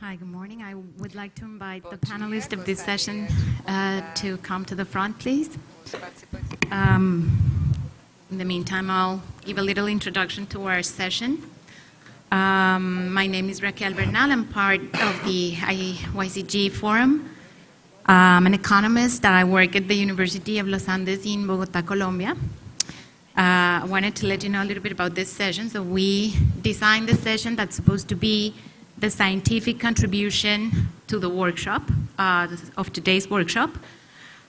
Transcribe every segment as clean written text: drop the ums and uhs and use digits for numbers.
Hi, good morning. I would like to invite the panelists of this session to come to the front, please. In the meantime, I'll give a little introduction to our session. My name is Raquel Bernal. I'm part of the iYCG forum. I'm an economist. I work at the University of Los Andes in Bogota, Colombia. I wanted to let you know a little bit about this session. So we designed the session that's supposed to be the scientific contribution to the workshop, of today's workshop.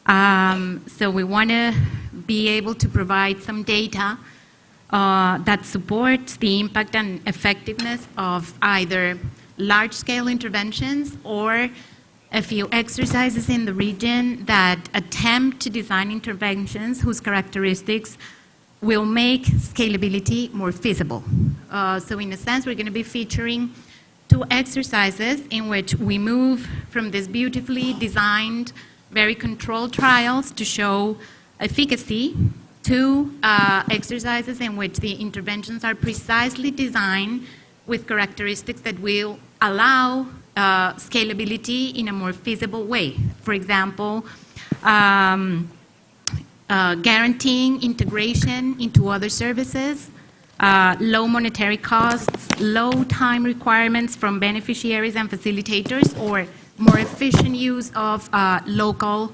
So we want to be able to provide some data that supports the impact and effectiveness of either large-scale interventions or a few exercises in the region that attempt to design interventions whose characteristics will make scalability more feasible. So in a sense, we're going to be featuring two exercises in which we move from these beautifully designed, very controlled trials to show efficacy to exercises in which the interventions are precisely designed with characteristics that will allow scalability in a more feasible way. For example, guaranteeing integration into other services, low monetary costs, low time requirements from beneficiaries and facilitators, or more efficient use of local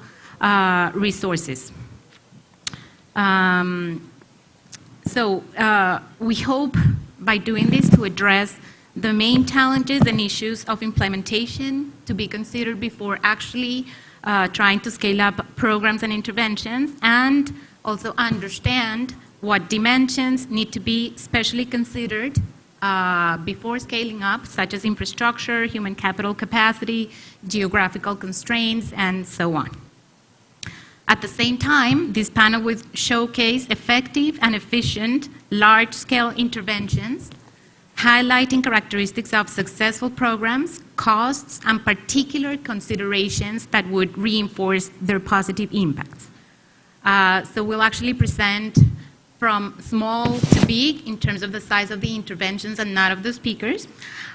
resources. So we hope by doing this to address the main challenges and issues of implementation to be considered before actually trying to scale up programs and interventions, and also understand what dimensions need to be specially considered before scaling up, such as infrastructure, human capital capacity, geographical constraints, and so on. At the same time, this panel will showcase effective and efficient large-scale interventions, highlighting characteristics of successful programs, costs, and particular considerations that would reinforce their positive impacts. So we'll actually present from small to big in terms of the size of the interventions and not of the speakers.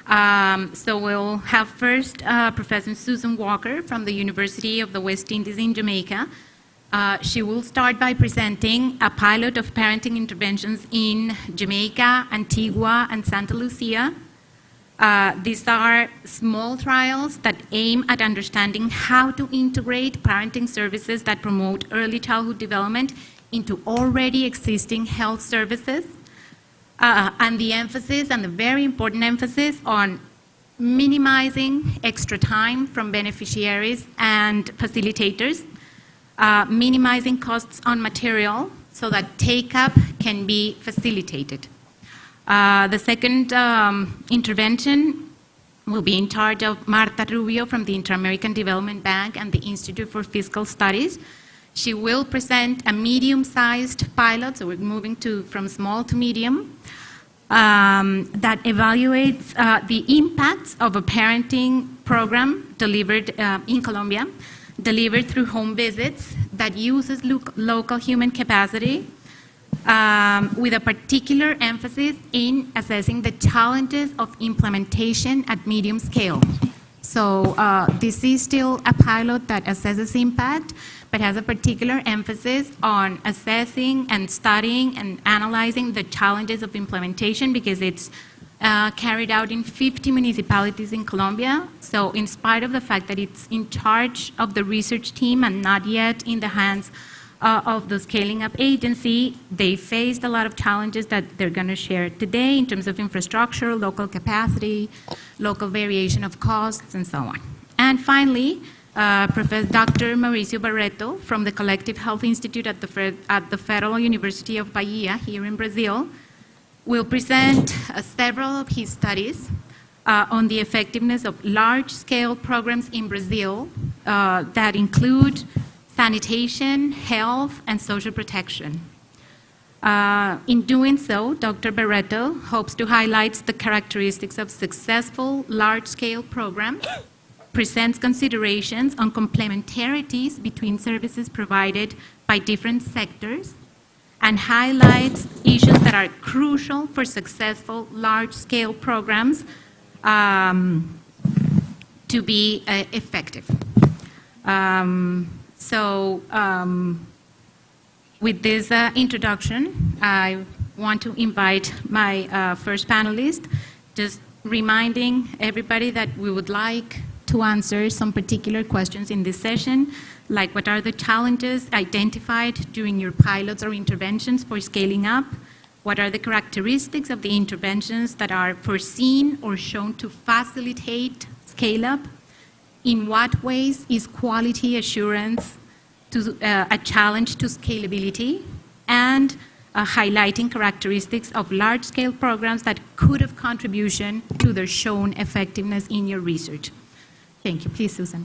So we'll have first Professor Susan Walker from the University of the West Indies in Jamaica. She will start by presenting a pilot of parenting interventions in Jamaica, Antigua, and Santa Lucia. These are small trials that aim at understanding how to integrate parenting services that promote early childhood development into already existing health services, and the emphasis, and the very important emphasis, on minimizing extra time from beneficiaries and facilitators, minimizing costs on material so that take-up can be facilitated. The second intervention will be in charge of Marta Rubio from the Inter-American Development Bank and the Institute for Fiscal Studies. She will present a medium-sized pilot, so we're moving from small to medium, that evaluates the impacts of a parenting program delivered in Colombia, delivered through home visits, that uses local human capacity, with a particular emphasis in assessing the challenges of implementation at medium scale. So this is still a pilot that assesses impact, but has a particular emphasis on assessing and studying and analyzing the challenges of implementation, because it's carried out in 50 municipalities in Colombia. So in spite of the fact that it's in charge of the research team and not yet in the hands of the scaling up agency, they faced a lot of challenges that they're going to share today in terms of infrastructure, local capacity, local variation of costs, and so on. And finally, Professor Dr. Mauricio Barreto from the Collective Health Institute at the Federal University of Bahia here in Brazil will present several of his studies on the effectiveness of large-scale programs in Brazil that include sanitation, health, and social protection. In doing so, Dr. Barreto hopes to highlight the characteristics of successful large-scale programs, presents considerations on complementarities between services provided by different sectors, and highlights issues that are crucial for successful large-scale programs to be effective. With this introduction, I want to invite my first panelist, just reminding everybody that we would like to answer some particular questions in this session, like what are the challenges identified during your pilots or interventions for scaling up? What are the characteristics of the interventions that are foreseen or shown to facilitate scale-up? In what ways is quality assurance a challenge to scalability? And highlighting characteristics of large-scale programs that could have contribution to their shown effectiveness in your research. Thank you. Please, Susan.